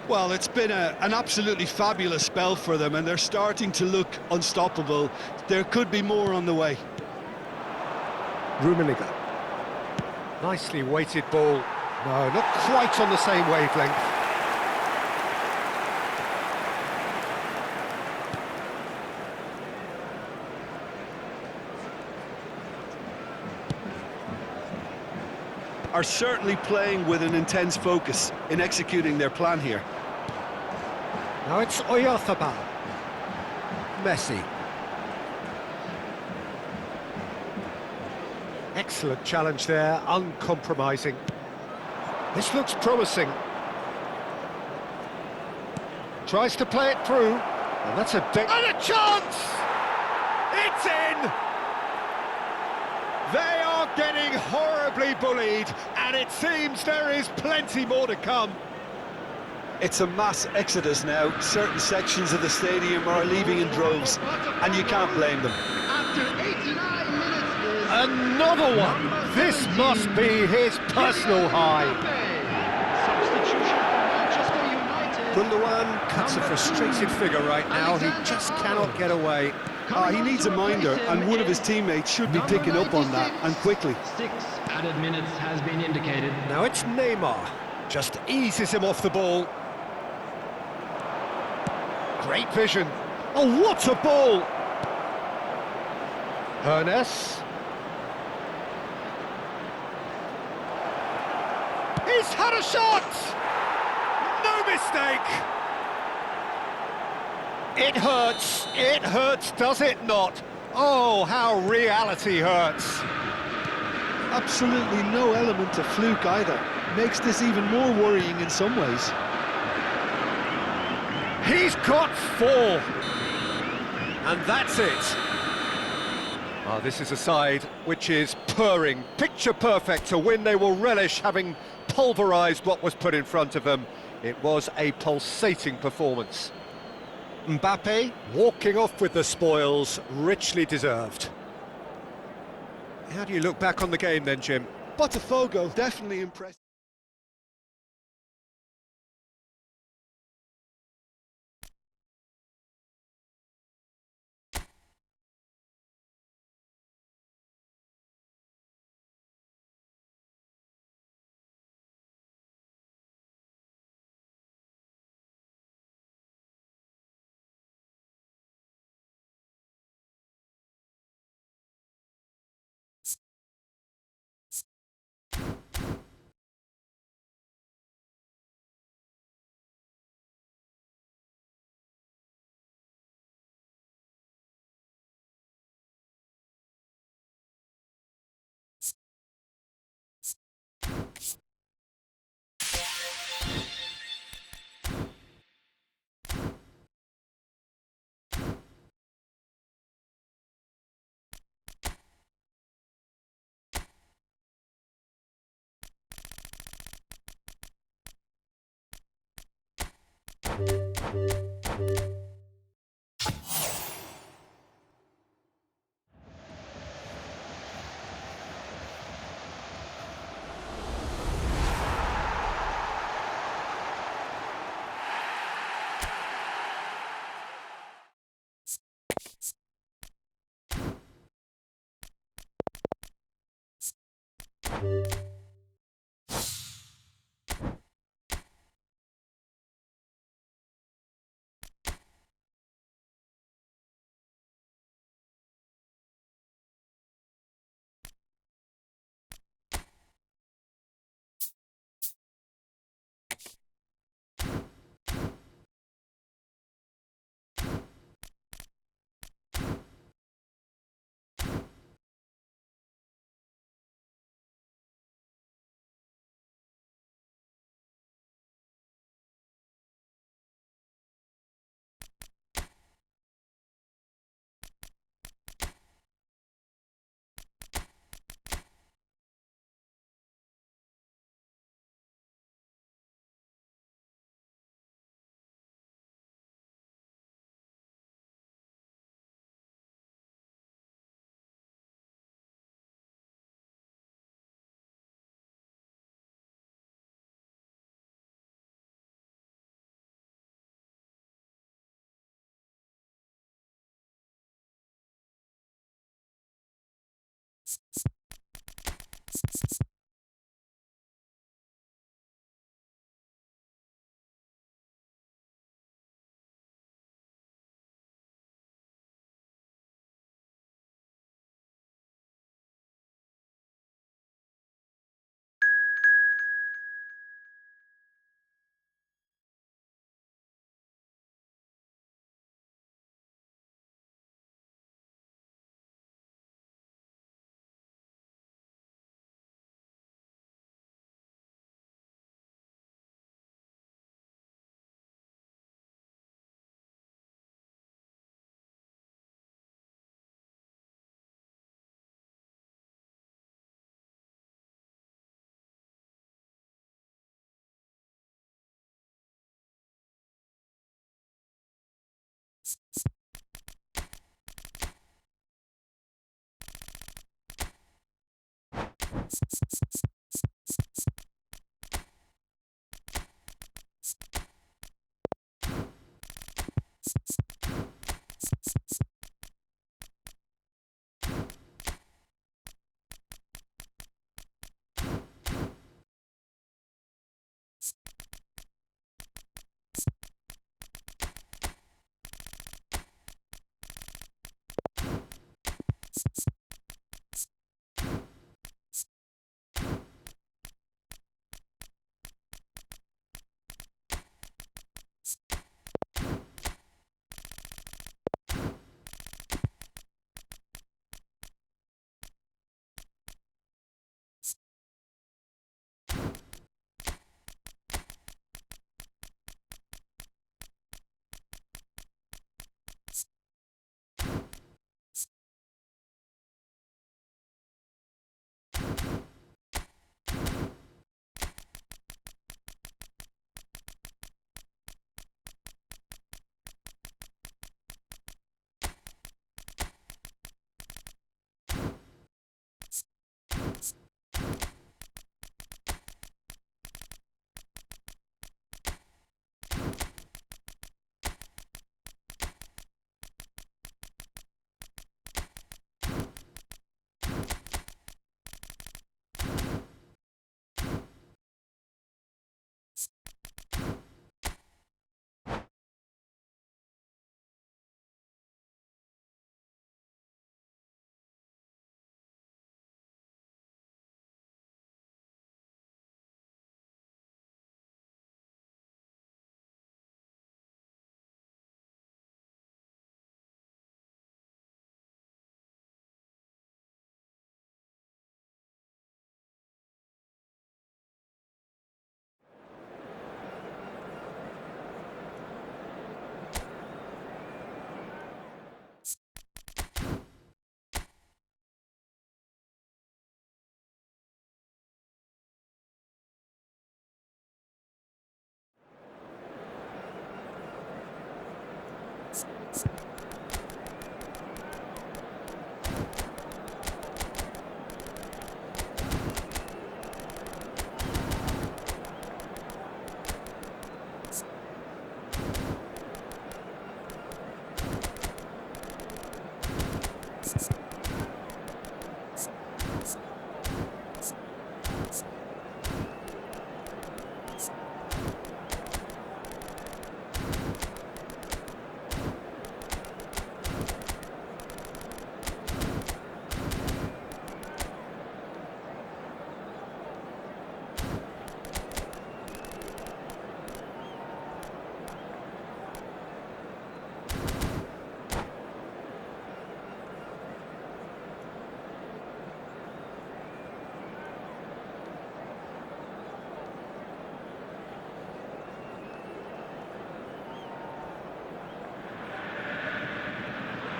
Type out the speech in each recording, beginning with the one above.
Well, it's been an absolutely fabulous spell for them, and they're starting to look unstoppable. There could be more on the way. Rummenigge. Nicely weighted ball. No, not quite on the same wavelength. Are certainly playing with an intense focus in executing their plan here. Now it's Oyarzabal. Messi. Excellent challenge there, uncompromising. This looks promising. Tries to play it through. And that's a chance! It's in! They are getting horribly bullied, and it seems there is plenty more to come. It's a mass exodus now. Certain sections of the stadium are leaving in droves, and you can't blame them. After 89 minutes, Another one! This must be his personal high. substitution for Manchester United. Gundogan cuts a frustrated figure right now. He just cannot get away. He needs a minder, and one of his teammates should be picking up on that, and quickly. 6 added minutes has been indicated. Now it's Neymar. Just eases him off the ball. Great vision. Oh, what a ball! Hernes. He's had a shot! No mistake! It hurts, does it not? Oh, how reality hurts. Absolutely no element of fluke either. Makes this even more worrying in some ways. He's got 4. And that's it. Oh, this is a side which is purring, picture perfect, a win they will relish, having pulverised what was put in front of them. It was a pulsating performance. Mbappe walking off with the spoils, richly deserved. How do you look back on the game then, Jim? Potw definitely impressed.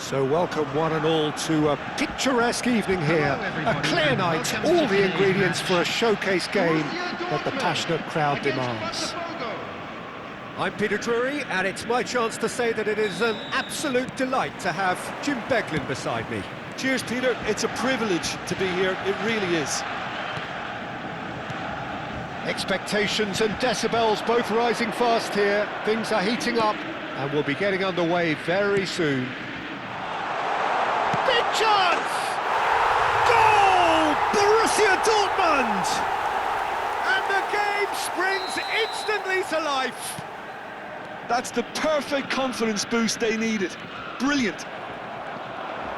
So welcome one and all to a picturesque evening here, a clear night, all the ingredients for a showcase game that the passionate crowd demands. I'm Peter Drury, and it's my chance to say that it is an absolute delight to have Jim Beglin beside me. Cheers, Peter. It's a privilege to be here. It really is. Expectations and decibels both rising fast here. Things are heating up, and we'll be getting underway very soon. Big chance! Goal! Borussia Dortmund! And the game springs instantly to life. That's the perfect confidence boost they needed. Brilliant.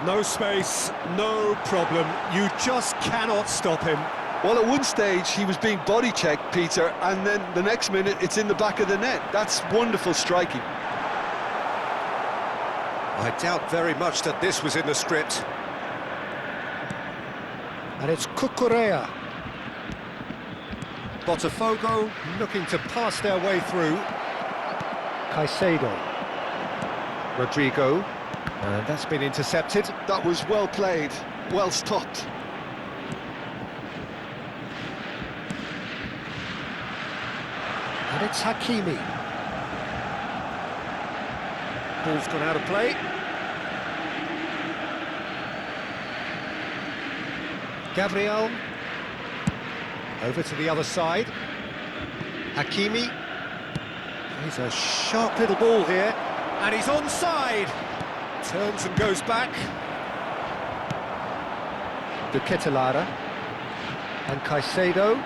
No space, no problem. You just cannot stop him. Well, at one stage he was being body checked, Peter, and then the next minute it's in the back of the net. That's wonderful striking. I doubt very much that this was in the script. And it's Cucurella. Botafogo looking to pass their way through. Caicedo. Rodrigo. And that's been intercepted. That was well played, well stopped. And it's Hakimi. Ball's gone out of play. Gabriel. Over to the other side. Hakimi. He's a sharp little ball here. And he's onside. Turns and goes back. De Ketelaere. And Caicedo.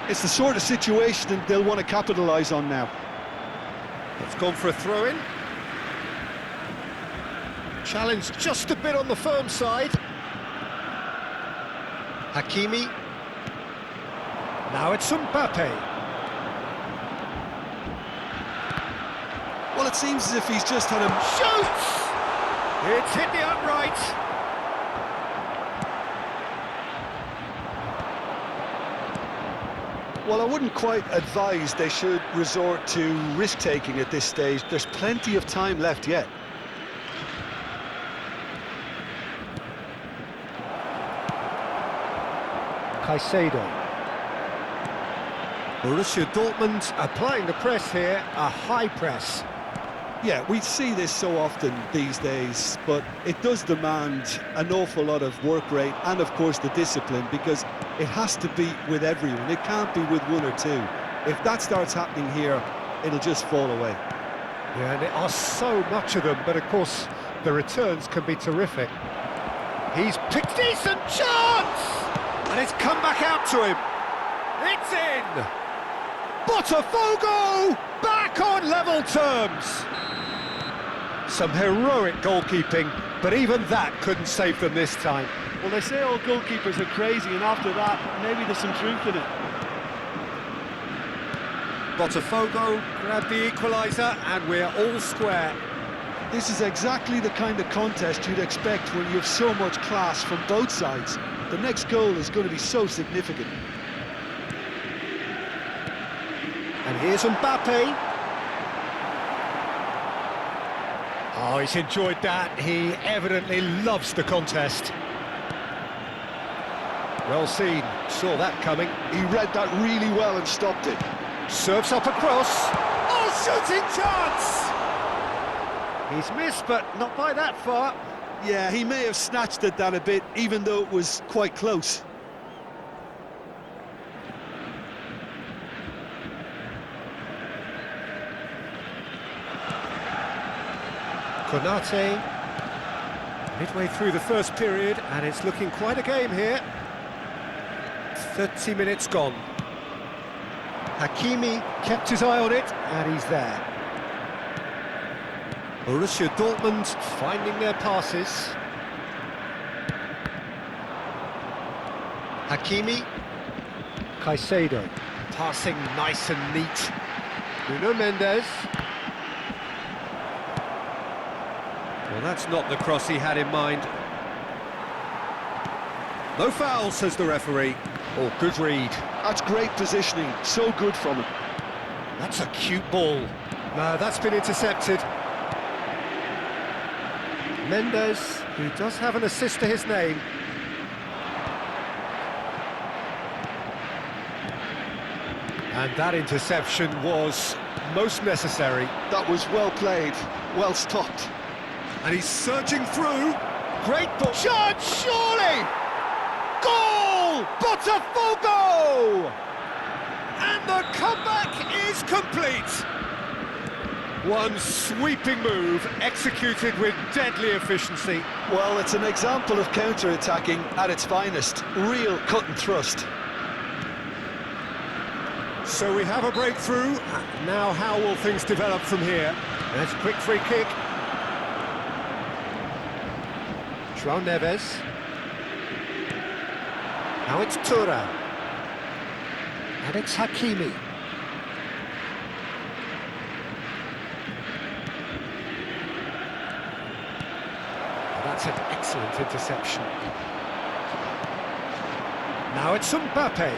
It's the sort of situation that they'll want to capitalise on now. It's gone for a throw-in. Challenge just a bit on the firm side. Hakimi. Now it's Mbappe. Well, it seems as if he's just had a... Shoots! It's hit the upright. Well, I wouldn't quite advise they should resort to risk-taking at this stage. There's plenty of time left yet. Caicedo. Borussia Dortmund applying the press here, a high press. Yeah, we see this so often these days, but it does demand an awful lot of work rate and, of course, the discipline, because it has to be with everyone. It can't be with one or two. If that starts happening here, it'll just fall away. Yeah, and there are so much of them, but of course the returns can be terrific. He's picked decent chance! And it's come back out to him. It's in! Botafogo back on level terms! Some heroic goalkeeping, but even that couldn't save them this time. Well, they say all goalkeepers are crazy, and after that, maybe there's some truth in it. Botafogo grabbed the equaliser, and we're all square. This is exactly the kind of contest you'd expect when you have so much class from both sides. The next goal is going to be so significant. And here's Mbappe. Oh, he's enjoyed that. He evidently loves the contest. Well seen, saw that coming. He read that really well and stopped it. Serves up across. Oh, shooting chance! He's missed, but not by that far. Yeah, he may have snatched at that a bit, even though it was quite close. Konate, midway through the first period, and it's looking quite a game here. 30 minutes gone. Hakimi kept his eye on it, and he's there. Borussia Dortmund finding their passes. Hakimi, Caicedo, passing nice and neat. Nuno Mendes. Well, that's not the cross he had in mind. No foul, says the referee. Oh, good read. That's great positioning, so good from him. That's a cute ball. No, that's been intercepted. Mendes, who does have an assist to his name. And that interception was most necessary. That was well played, well stopped. And he's surging through. Great ball. Shot, surely! Goal! Botafogo! And the comeback is complete. One sweeping move, executed with deadly efficiency. Well, it's an example of counter-attacking at its finest. Real cut and thrust. So we have a breakthrough. Now how will things develop from here? That's a quick free kick. João Neves. Now it's Tura. And it's Hakimi. That's an excellent interception. Now it's Mbappe.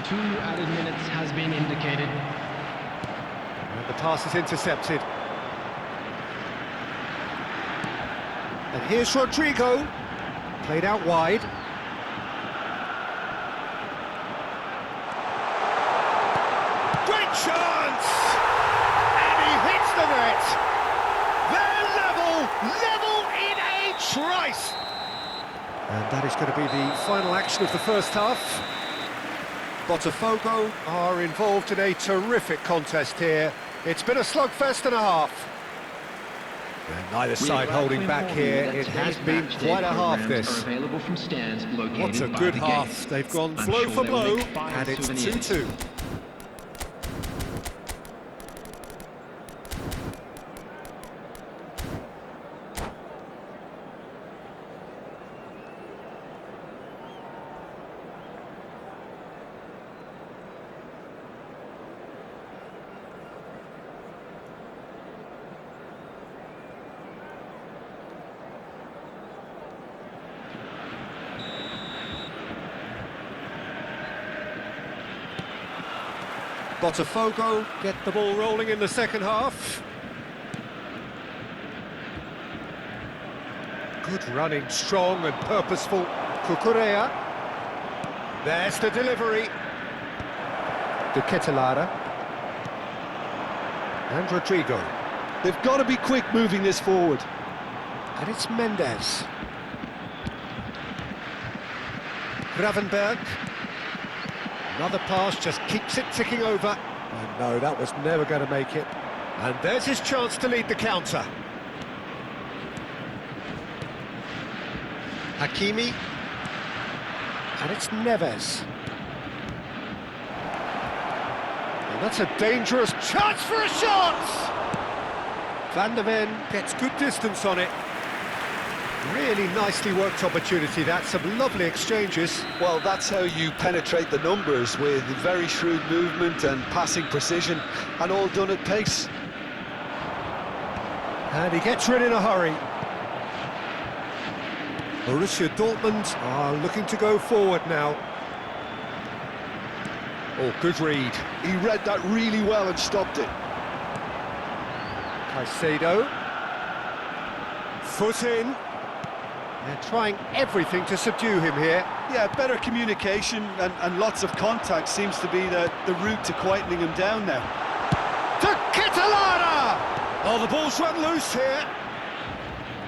2 added minutes has been indicated. And the pass is intercepted. And here's Rodrigo. Played out wide. Great chance! And he hits the net. They're level in a trice. And that is going to be the final action of the first half. Potw are involved in a terrific contest here. It's been a slugfest and a half. And neither side holding back here. It has been quite a half, this. What a good half. They've gone blow for blow, and it's 2-2. Potw get the ball rolling in the second half. Good running, strong and purposeful. Cucurella. There's the delivery. De Ketelaere. And Rodrigo. They've got to be quick moving this forward. And it's Mendes. Gravenberg. Another pass just keeps it ticking over. And no, that was never going to make it. And there's his chance to lead the counter. Hakimi. And it's Neves. And that's a dangerous chance for a shot! Van der Ven gets good distance on it. Really nicely worked opportunity, that's some lovely exchanges. Well, that's how you penetrate the numbers, with very shrewd movement and passing precision, and all done at pace. And he gets rid in a hurry. Borussia Dortmund are looking to go forward now. Oh, good read. He read that really well and stopped it. Caicedo. Foot in. They're trying everything to subdue him here. Yeah, better communication and lots of contact seems to be the route to quietening him down now. To Ketelaere! Oh, the ball's run loose here.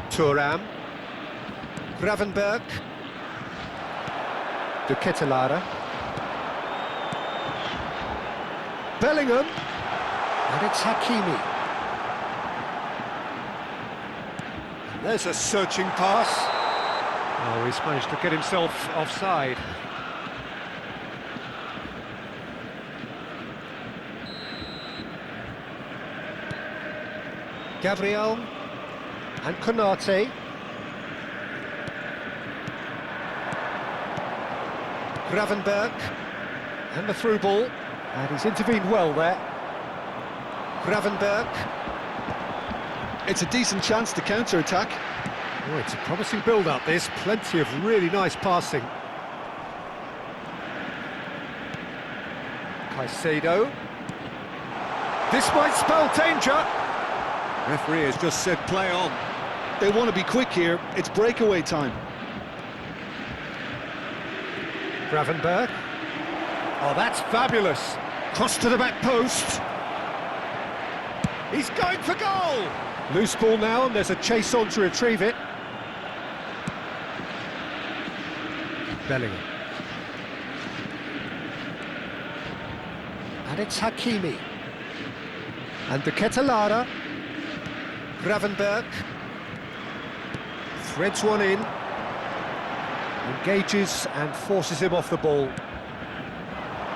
Thuram. Gravenberg. De Ketelaere. Bellingham. And it's Hakimi. And there's a searching pass. Oh, he's managed to get himself offside. Gabriel and Konate. Gravenberg and the through ball, and he's intervened well there. Gravenberg. It's a decent chance to counter-attack. Oh, it's a promising build-up, this. Plenty of really nice passing. Caicedo. This might spell danger. Referee has just said play on. They want to be quick here. It's breakaway time. Gravenberg. Oh, that's fabulous. Cross to the back post. He's going for goal. Loose ball now, and there's a chase on to retrieve it. Bellingham. And it's Hakimi. And De Ketelaere. Gravenberg. Threads one in. Engages and forces him off the ball.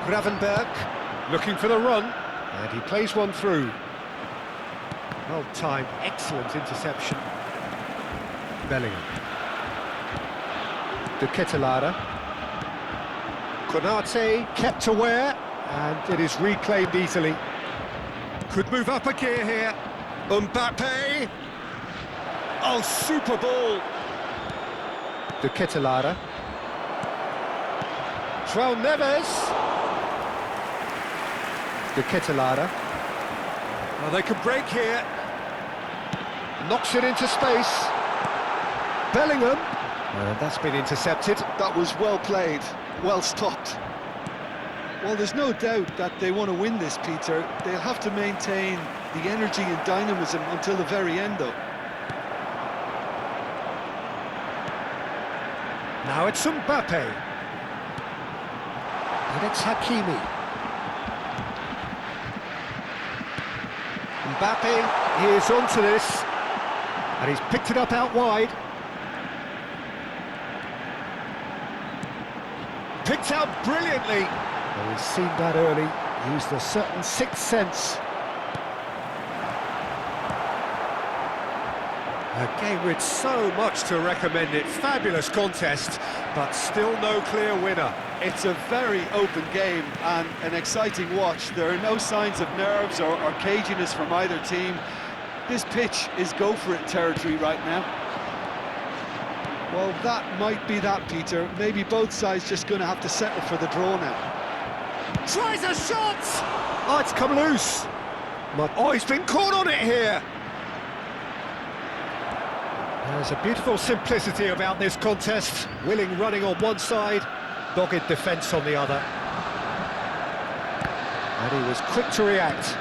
Gravenberg looking for the run. And he plays one through. Well timed, excellent interception. Bellingham. De Ketelaere. Konate kept aware, and it is reclaimed easily. Could move up a gear here. Mbappe. Oh, super ball. De Ketelaere. João Neves. De Ketelaere. Oh, they can break here. Knocks it into space. Bellingham. And that's been intercepted. That was well played, well stopped. Well, there's no doubt that they want to win this, Peter. They'll have to maintain the energy and dynamism until the very end, though. Now it's Mbappe. And it's Hakimi. Mbappe is onto this. And he's picked it up out wide. Picked out brilliantly. Well, we've seen that early. Used a certain sixth sense. A game with so much to recommend it. Fabulous contest, but still no clear winner. It's a very open game and an exciting watch. There are no signs of nerves or caginess from either team. This pitch is go-for-it territory right now. Well, that might be that, Peter. Maybe both sides just going to have to settle for the draw now. Tries a shot! Oh, it's come loose. Oh, he's been caught on it here. There's a beautiful simplicity about this contest. Willing running on one side, dogged defence on the other. And he was quick to react.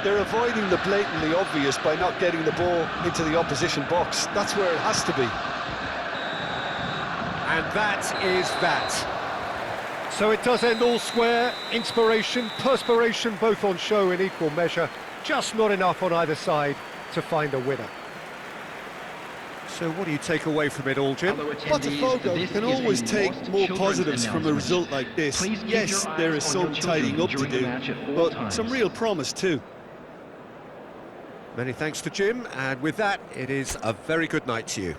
They're avoiding the blatantly obvious by not getting the ball into the opposition box. That's where it has to be. And that is that. So it does end all square. Inspiration, perspiration, both on show in equal measure. Just not enough on either side to find a winner. So what do you take away from it all, Jim? Potw can always take more positives from a result like this. Yes, there is some tidying up to do, but some real promise too. Many thanks to Jim, and with that, it is a very good night to you.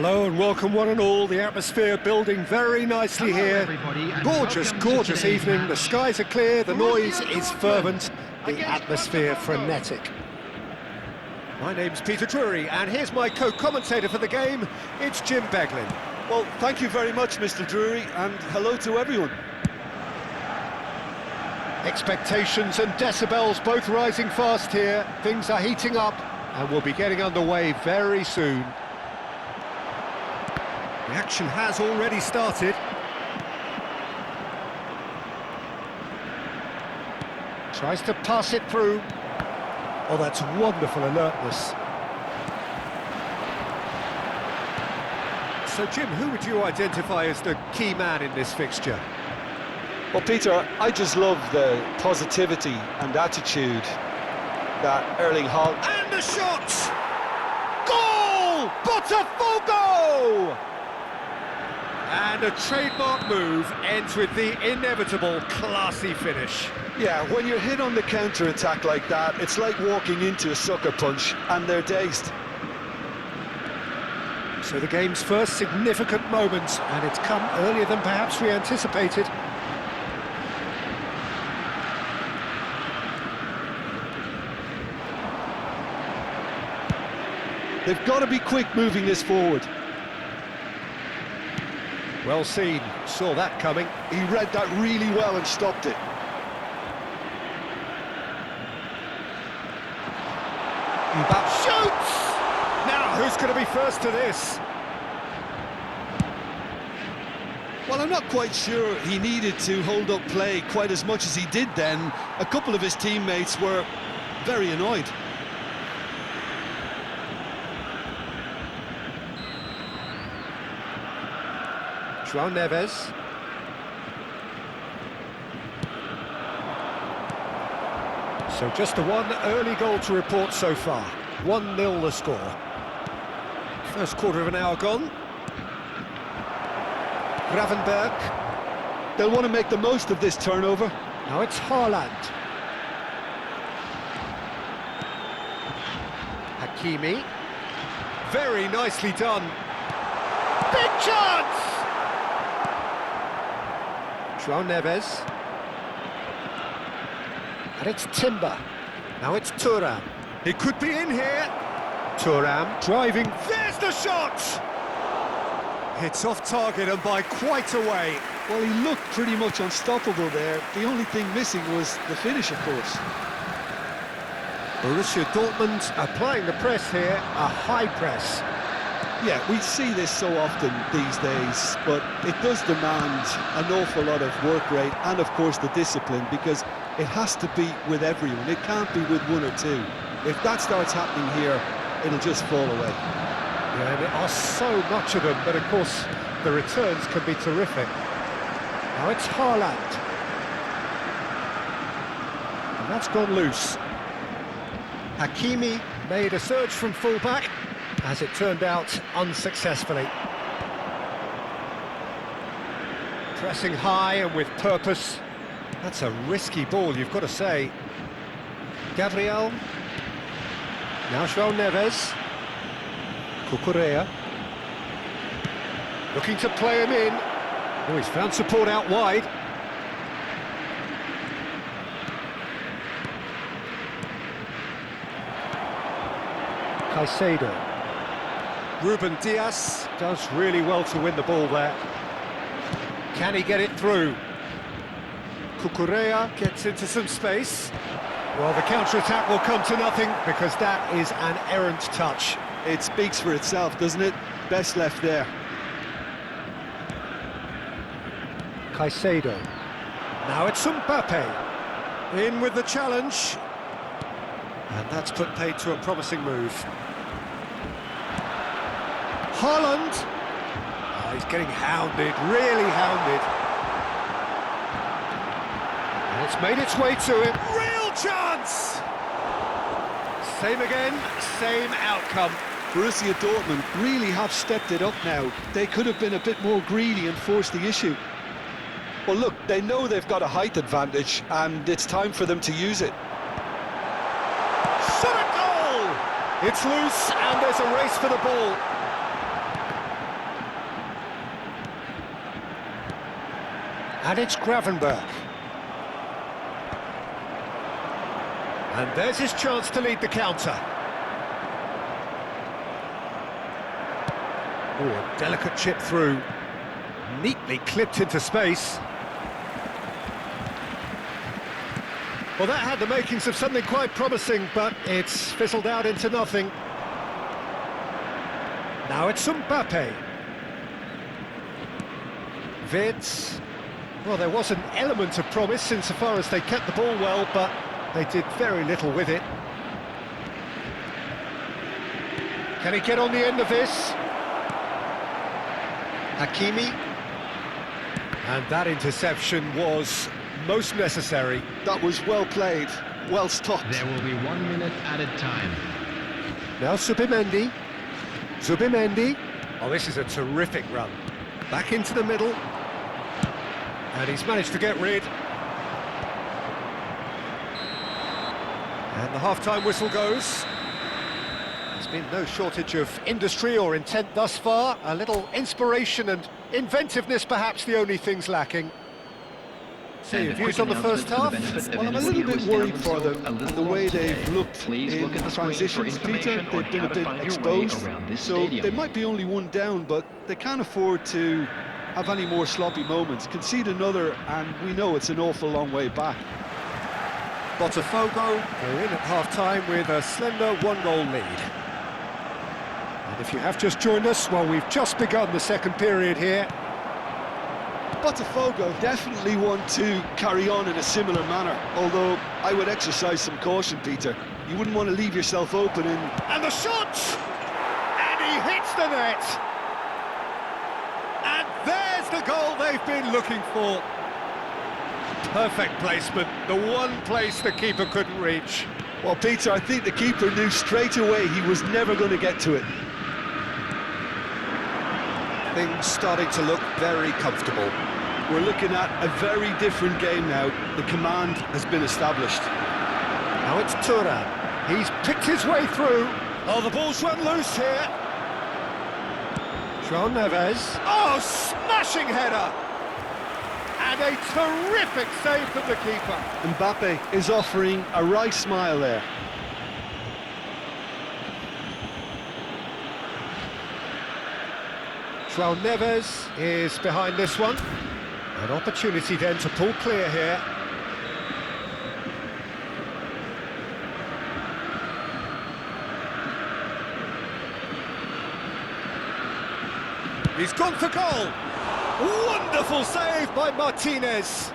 Hello and welcome one and all. The atmosphere building very nicely Hello, here. everybody, and Gorgeous, welcome to gorgeous today's evening. The match. skies are clear, the noise Borussia is Dortmund fervent, the against atmosphere Potw. frenetic. My name's Peter Drury, and here's my co-commentator for the game. It's Jim Beglin. Well, thank you very much, Mr. Drury, and hello to everyone. Expectations and decibels both rising fast here. Things are heating up, and we'll be getting underway very soon. The action has already started. Tries to pass it through. Oh, that's wonderful alertness. So, Jim, who would you identify as the key man in this fixture? Well, Peter, I just love the positivity and attitude that Erling Haaland... And the shot! Goal! Potw! And a trademark move ends with the inevitable classy finish. Yeah, when you're hit on the counter-attack like that, it's like walking into a sucker punch, and they're dazed. So the game's first significant moment, and it's come earlier than perhaps we anticipated. They've got to be quick moving this forward. Well seen, saw that coming. He read that really well and stopped it. Mbappe shoots! Now, who's going to be first to this? Well, I'm not quite sure he needed to hold up play quite as much as he did then. A couple of his teammates were very annoyed. João Neves. So just the one early goal to report so far. 1-0 the score. First quarter of an hour gone. Gravenberg. They'll want to make the most of this turnover. Now it's Haaland. Hakimi. Very nicely done. Big chance! João Neves. And it's Timber. Now it's Thuram. He could be in here. Thuram driving. There's the shot! It's off target and by quite a way. Well, he looked pretty much unstoppable there. The only thing missing was the finish, of course. Borussia Dortmund applying the press here, a high press. Yeah, we see this so often these days, but it does demand an awful lot of work rate and, of course, the discipline, because it has to be with everyone. It can't be with one or two. If that starts happening here, it'll just fall away. Yeah, there are so much of them, but of course the returns can be terrific. Now it's Haaland. And that's gone loose. Hakimi made a surge from full-back, as it turned out unsuccessfully. Pressing high and with purpose. That's a risky ball, you've got to say. Gabriel. Now João Neves. Cucurella. Looking to play him in. Oh, he's found support out wide. Caicedo. Ruben Dias does really well to win the ball there. Can he get it through? Cucurella gets into some space. Well, the counter-attack will come to nothing because that is an errant touch. It speaks for itself, doesn't it? Best left there. Caicedo. Now it's Mbappe. In with the challenge. And that's put paid to a promising move. Haaland. Oh, he's getting hounded, really hounded. And it's made its way to him. Real chance! Same again, same outcome. Borussia Dortmund really have stepped it up now. They could have been a bit more greedy and forced the issue. Well, look, they know they've got a height advantage, and it's time for them to use it. Shot a goal! It's loose, and there's a race for the ball. And it's Gravenberch. And there's his chance to lead the counter. Oh, a delicate chip through. Neatly clipped into space. Well, that had the makings of something quite promising, but it's fizzled out into nothing. Now it's Mbappe. Wirtz. Well, there was an element of promise insofar as they kept the ball well, but they did very little with it. Can he get on the end of this? Hakimi. And that interception was most necessary. That was well played, well stopped. There will be 1 minute added time. Now Zubimendi. Zubimendi. Oh, this is a terrific run. Back into the middle. And he's managed to get rid. And the half-time whistle goes. There's been no shortage of industry or intent thus far. A little inspiration and inventiveness, perhaps the only things lacking. So your views on the first half? Well, I'm a little bit worried for them and the way they've looked in transitions, Peter. They've been a bit exposed, so they might be only one down, but they can't afford to have any more sloppy moments. Concede another, and we know it's an awful long way back. Potw, they're in at half-time with a slender one-goal lead. And if you have just joined us, well, we've just begun the second period here. Potw definitely want to carry on in a similar manner, although I would exercise some caution, Peter. You wouldn't want to leave yourself open in... And the shot! And he hits the net! And there's the goal they've been looking for. Perfect placement, the one place the keeper couldn't reach. Well, Peter, I think the keeper knew straight away he was never going to get to it. Things starting to look very comfortable. We're looking at a very different game now. The command has been established. Now it's Thuram. He's picked his way through. Oh, the ball's run loose here. João Neves. Oh, smashing header! And a terrific save from the keeper. Mbappe is offering a wry smile there. João Neves is behind this one. An opportunity then to pull clear here. He's gone for goal! Wonderful save by Martinez!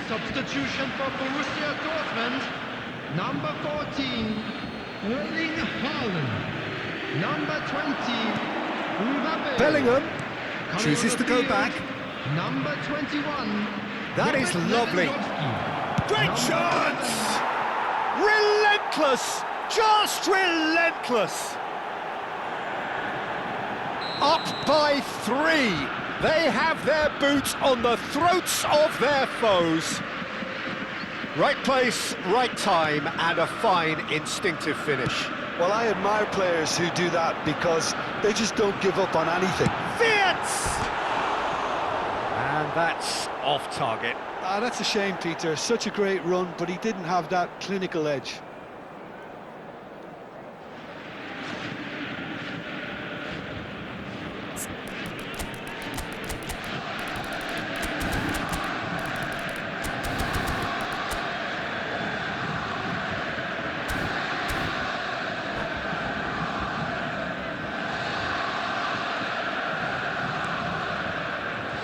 Substitution for Borussia Dortmund. Number 14, Erling Haaland. Number 20, Mbappe. Bellingham chooses to go back. Number 21. That is lovely. Great chance! Relentless! Just relentless! Up by 3. They have their boots on the throats of their foes. Right place, right time, and a fine instinctive finish. Well, I admire players who do that because they just don't give up on anything. Wirtz! And that's off target. Ah, that's a shame, Peter. Such a great run, but he didn't have that clinical edge.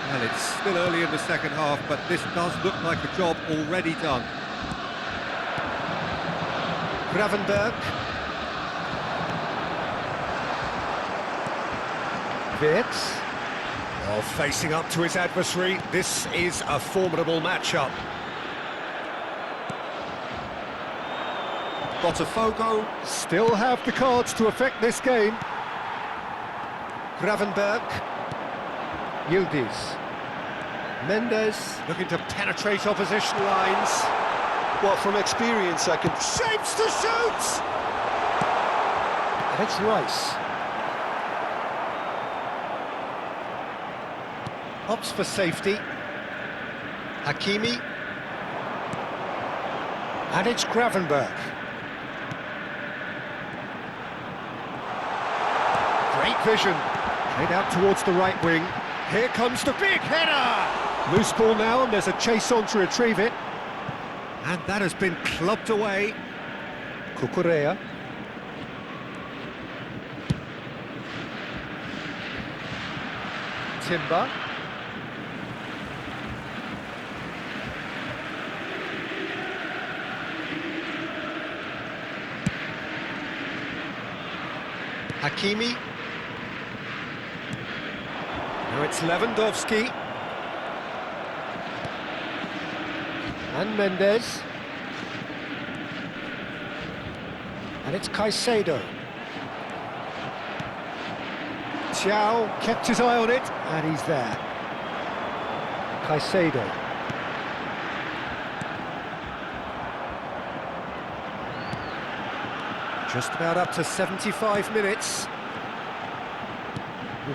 Well, it's still early in the second half, but this does look like a job already done. Gravenberch. Wirtz. Well, facing up to his adversary, this is a formidable matchup. Potw still have the cards to affect this game. Gravenberg. Yildiz. Mendes looking to penetrate opposition lines. Well, from experience, I can... Shapes to shoot! And it's Rice. Opts for safety. Hakimi. And it's Gravenberg. Great vision. Played out towards the right wing. Here comes the big header! Loose ball now, and there's a chase on to retrieve it. And that has been clubbed away. Cucurella. Timber. Hakimi. Now it's Lewandowski. And Mendes. And it's Caicedo. Potw kept his eye on it, and he's there. Caicedo. Just about up to 75 minutes.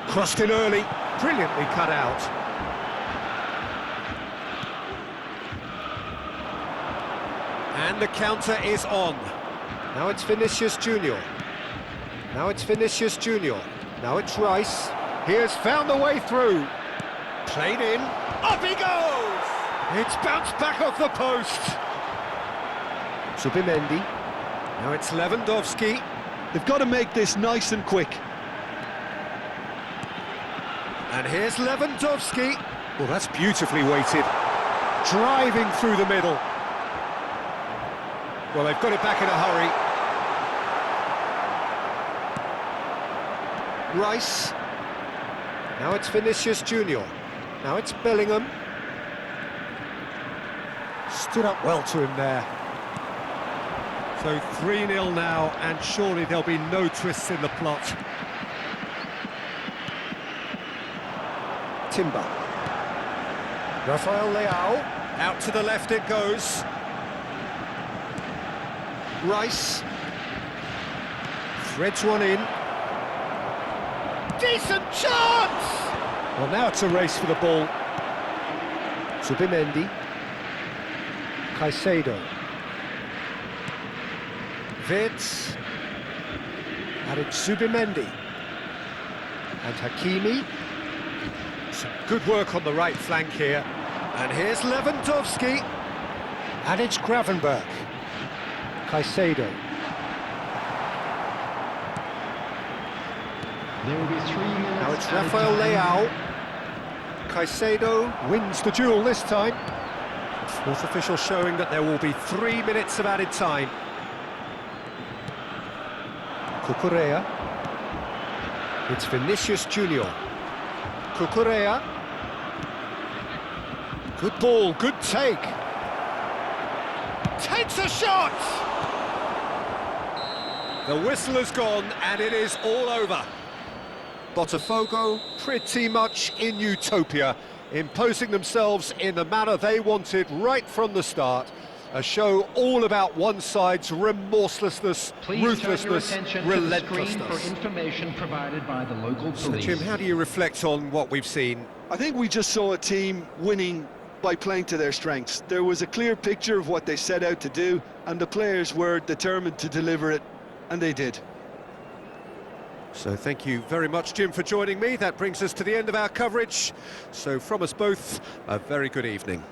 Crossed in early, brilliantly cut out. And the counter is on. Now it's Vinicius Junior. Now it's Vinicius Junior. Now it's Rice. He has found the way through. Played in. Up he goes! It's bounced back off the post. Zubimendi. Now it's Lewandowski. They've got to make this nice and quick. And here's Lewandowski. Well, that's beautifully weighted. Driving through the middle. Well, they've got it back in a hurry. Rice. Now it's Vinicius Junior. Now it's Bellingham. Stood up well to him there. So 3-0 now, and surely there'll be no twists in the plot. Timber. Rafael Leao. Out to the left it goes. Rice. Threads one in. Decent chance! Well, now it's a race for the ball. Zubimendi. Caicedo. Vitz. And it's Zubimendi. And Hakimi. Some good work on the right flank here. And here's Lewandowski. And it's Gravenberg. Caicedo. There will be 3 minutes. Now it's Rafael Leao. Caicedo wins the duel this time. Fourth official showing that there will be 3 minutes of added time. Cucurella. It's Vinicius Junior. Cucurella. Good ball, good take. Takes a shot! The whistle has gone and it is all over. Potw pretty much in utopia, imposing themselves in the manner they wanted right from the start. A show all about one side's remorselessness, ruthlessness, relentlessness. For information provided by the local police. So, Jim, how do you reflect on what we've seen? I think we just saw a team winning by playing to their strengths. There was a clear picture of what they set out to do, and the players were determined to deliver it, and they did. So thank you very much, Jim, for joining me. That brings us to the end of our coverage. So from us both, a very good evening.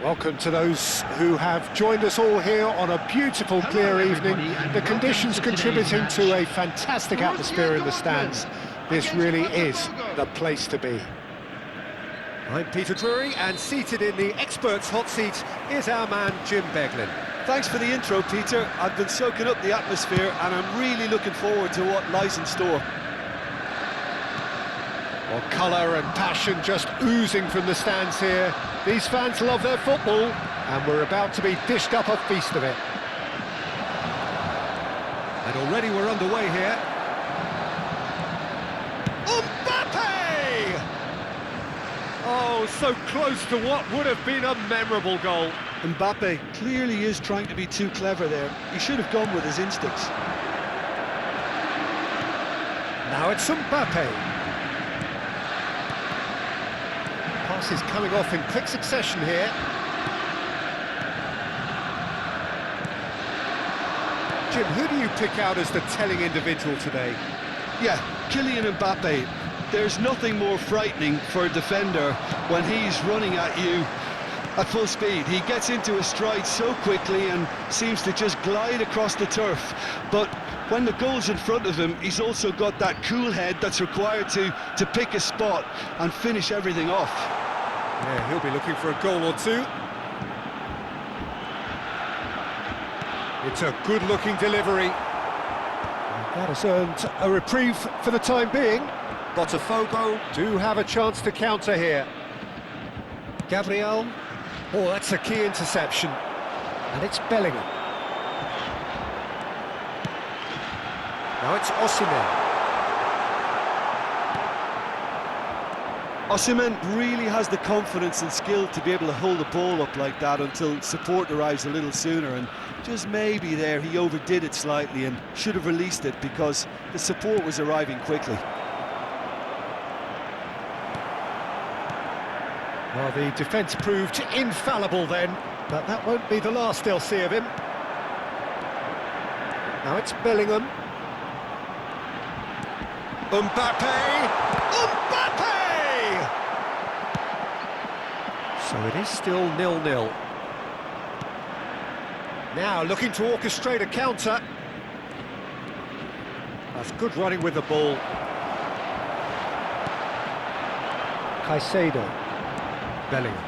Welcome to those who have joined us all here on a beautiful, clear evening. The conditions contributing to a fantastic atmosphere in the stands. This really is the place to be. I'm Peter Drury, and seated in the experts' hot seat is our man Jim Beglin. Thanks for the intro, Peter. I've been soaking up the atmosphere and I'm really looking forward to what lies in store. Well, colour and passion just oozing from the stands here. These fans love their football, and we're about to be dished up a feast of it. And already we're underway here. Mbappe! Oh, so close to what would have been a memorable goal. Mbappe clearly is trying to be too clever there. He should have gone with his instincts. Now it's Mbappe. Pass is coming off in quick succession here. Jim, who do you pick out as the telling individual today? Yeah, Kylian Mbappe. There's nothing more frightening for a defender when he's running at you at full speed. He gets into a stride so quickly and seems to just glide across the turf. But when the goal's in front of him, he's also got that cool head that's required to pick a spot and finish everything off. Yeah, he'll be looking for a goal or two. It's a good-looking delivery. That has earned a reprieve for the time being. Potw do have a chance to counter here. Gabriel. Oh, that's a key interception. And it's Bellingham. Now it's Osimhen. Osimhen really has the confidence and skill to be able to hold the ball up like that until support arrives a little sooner, and just maybe there he overdid it slightly and should have released it because the support was arriving quickly. Well, the defence proved infallible then, but that won't be the last they'll see of him. Now it's Bellingham. Mbappe! Mbappe! So it is still 0-0. Now looking to orchestrate a counter. That's good running with the ball. Caicedo. Bellingham.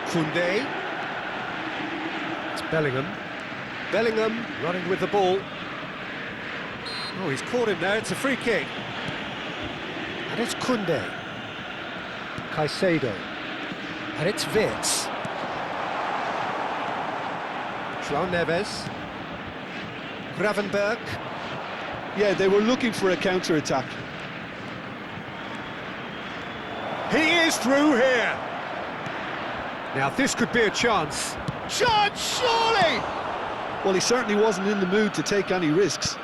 Koundé. It's Bellingham. Bellingham running with the ball. Oh, he's caught him there, it's a free kick. And it's Koundé. Caicedo. And it's Wirtz. João Neves. Gravenberg. Yeah, they were looking for a counter-attack. He is through here. Now this could be a chance. Chance, surely! Well, he certainly wasn't in the mood to take any risks.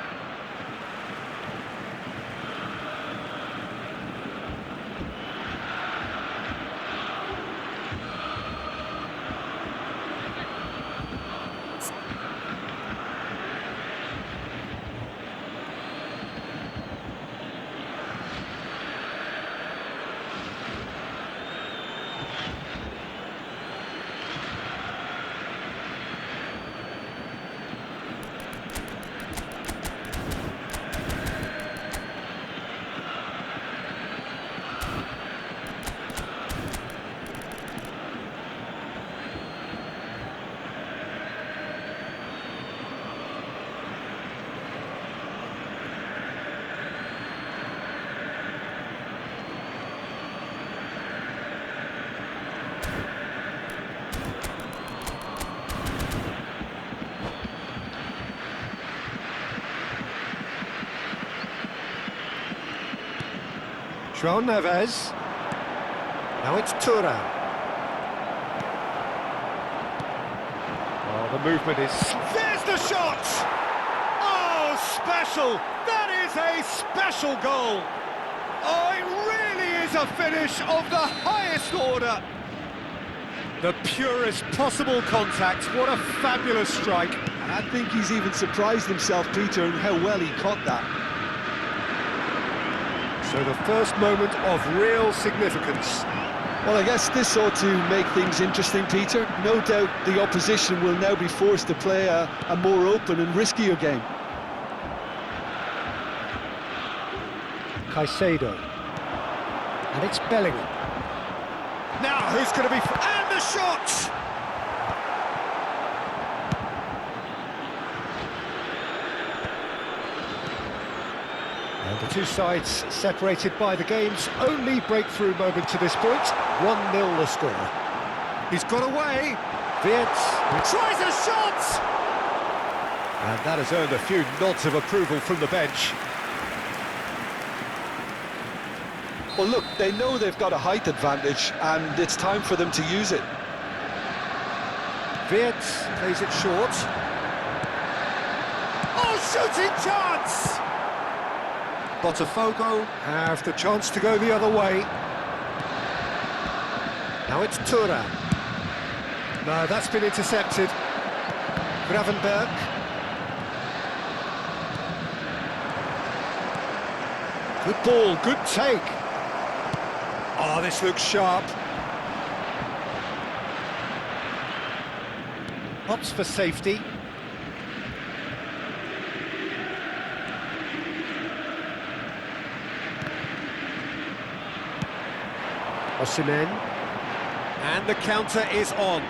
João Neves. Now it's Thuram. Oh, the movement is... There's the shot! Oh, special! That is a special goal! Oh, it really is a finish of the highest order! The purest possible contact, what a fabulous strike. And I think he's even surprised himself, Peter, in how well he caught that. So the first moment of real significance. Well, I guess this ought to make things interesting, Peter. No doubt the opposition will now be forced to play a more open and riskier game. Caicedo. And it's Bellingham. Now, who's going to be... And the shot! And the two sides separated by the game's only breakthrough moment to this point. 1-0 the score. He's got away. Wirtz tries a shot! And that has earned a few nods of approval from the bench. Well, look, they know they've got a height advantage, and it's time for them to use it. Wirtz plays it short. Oh, shooting chance! Potw have the chance to go the other way. Now it's Thuram. No, that's been intercepted. Gravenberg. Good ball, good take. Oh, this looks sharp. Opts for safety. Osimhen. And the counter is on.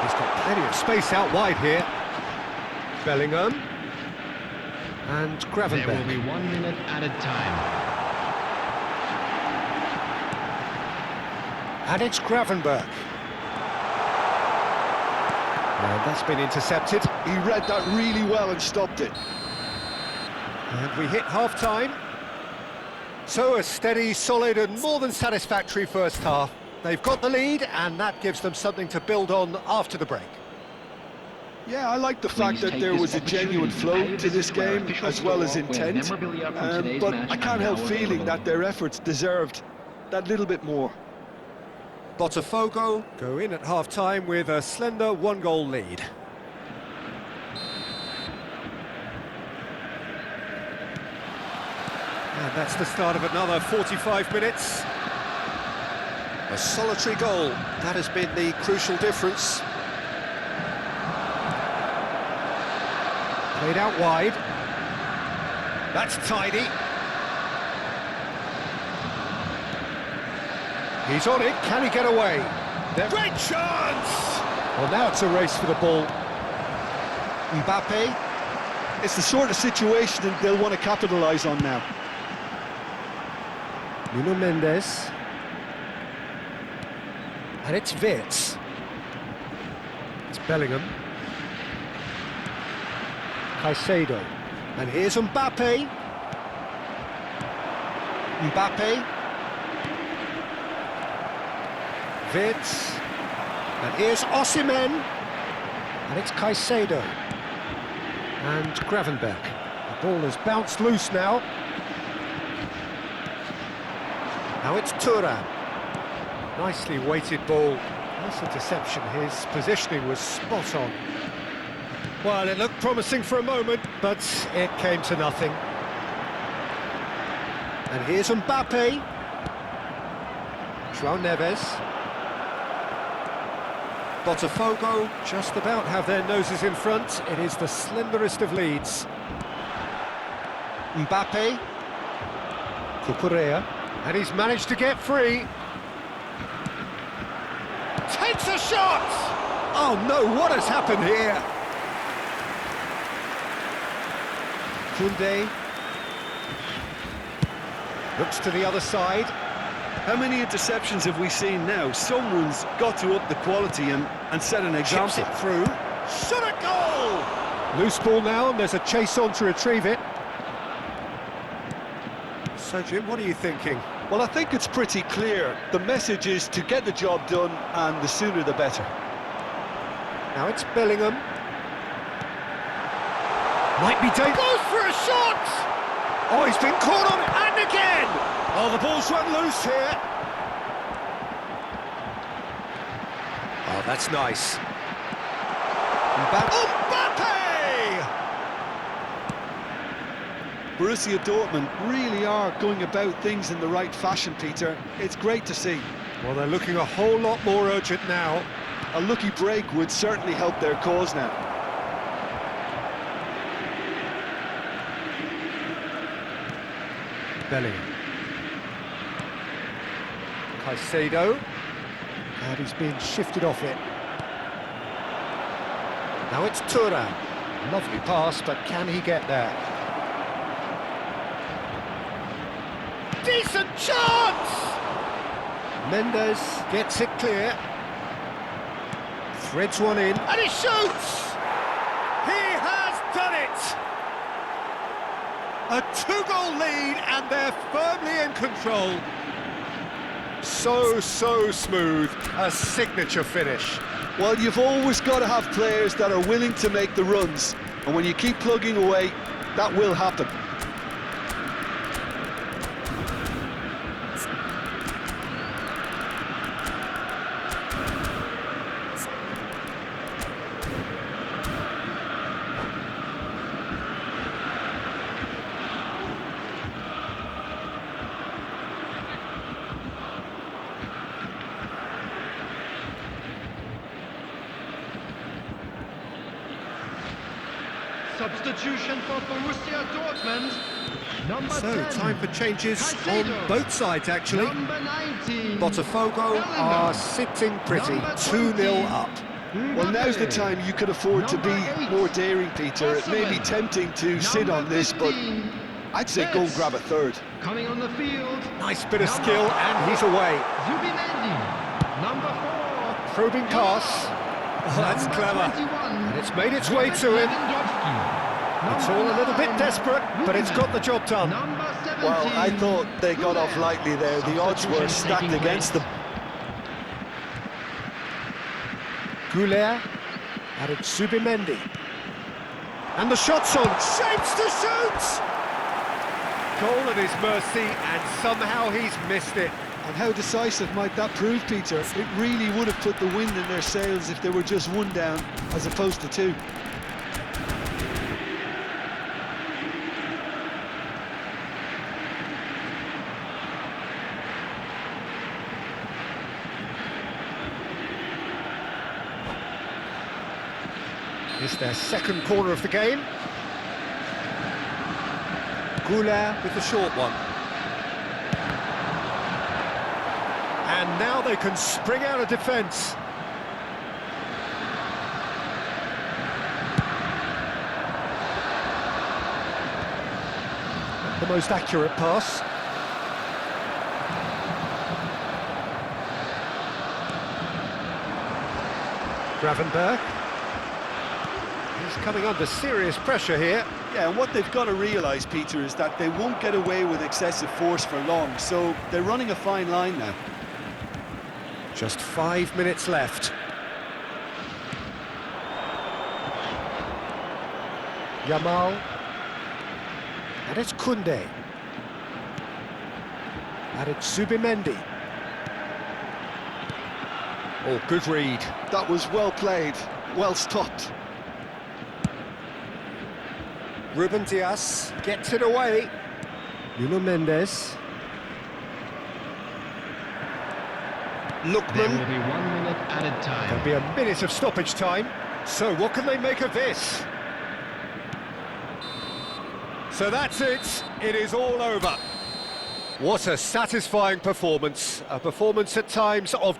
He's got plenty of space out wide here. Bellingham. And Gravenberg. There will be 1 minute added time. And it's Gravenberg. And that's been intercepted. He read that really well and stopped it. And we hit half-time. So a steady, solid and more than satisfactory first half. They've got the lead and that gives them something to build on after the break. Yeah, I like the fact that there was a genuine flow to this game as well as intent. But I can't help feeling that their efforts deserved that little bit more. Potw go in at half-time with a slender 1-goal lead. And that's the start of another 45 minutes. A solitary goal, that has been the crucial difference. Played out wide. That's tidy. He's on it, can he get away? Great chance! Well, now it's a race for the ball. Mbappe. It's the sort of situation that they'll want to capitalise on now. Nuno Mendes. And it's Wirtz. It's Bellingham. Caicedo. And here's Mbappe. Mbappe. Wirtz. And here's Osimhen. And it's Caicedo. And Gravenberg. The ball has bounced loose now. Now it's Thuram. Nicely weighted ball. That's a deception. His positioning was spot on. Well, it looked promising for a moment, but it came to nothing. And here's Mbappe. João Neves. Potw just about have their noses in front. It is the slenderest of leads. Mbappe. Cucurella. And he's managed to get free. Takes a shot! Oh no, what has happened here? Koundé. Looks to the other side. How many interceptions have we seen now? Someone's got to up the quality and set an example. Chips it through. Shot a goal! Loose ball now, and there's a chase on to retrieve it. So, Jim, what are you thinking? Well, I think it's pretty clear. The message is to get the job done, and the sooner the better. Now it's Bellingham. Might be dangerous. Goes for a shot! Oh, he's been caught on it, and again! Oh, the ball's run loose here. Oh, that's nice. Mbappe! Borussia Dortmund really are going about things in the right fashion, Peter. It's great to see. Well, they're looking a whole lot more urgent now. A lucky break would certainly help their cause now. Bellingham. Caicedo. And he's being shifted off it. Now it's Thuram. Lovely pass, but can he get there? Decent chance! Mendes gets it clear. Threads one in, and he shoots! He has done it! A 2-goal lead, and they're firmly in control. So smooth, a signature finish. Well, you've always got to have players that are willing to make the runs, and when you keep plugging away, that will happen. Substitution for Borussia Dortmund. Number 10. Time for changes Caicedo. on both sides, actually. Number 19. Botafogo Bellingham. are sitting pretty, Number 2-0 20. up. Well, now's the Mbappe. time you could afford to be Number 8. more daring, Peter. It may be Osimhen. tempting to sit on Number this, but 15. I'd say go and grab a third. Coming on the field. Nice bit of Number skill, and he's away. Zubimendi. Number 4. Probing pass. Oh, that's Number clever. 21. And it's made its way to him. Lewandowski. It's Number all a little bit 9. desperate, but it's got the job done. Number 17. Well, I thought they got off lightly there. The odds were Substitution stacked taking against place. them. Goulet. And it's Zubimendi. And the shot's on. Shapes to shoot! Goal at his mercy, and somehow he's missed it. And how decisive might that prove, Peter? It really would have put the wind in their sails if they were just one down as opposed to two. It's their second corner of the game. Goulet with the short one. And now they can spring out of defence. The most accurate pass. Gravenberg. He's coming under serious pressure here. Yeah, and what they've got to realise, Peter, is that they won't get away with excessive force for long, so they're running a fine line now. Just 5 minutes left. Yamal. And it's Koundé. And it's Zubimendi. Oh, good read. That was well played, well stopped. Ruben Dias gets it away. Nuno Mendes. There will Lookman. be 1 minute added time. There'll be a minute of stoppage time. So what can they make of this? So that's it. It is all over. What a satisfying performance. A performance at times of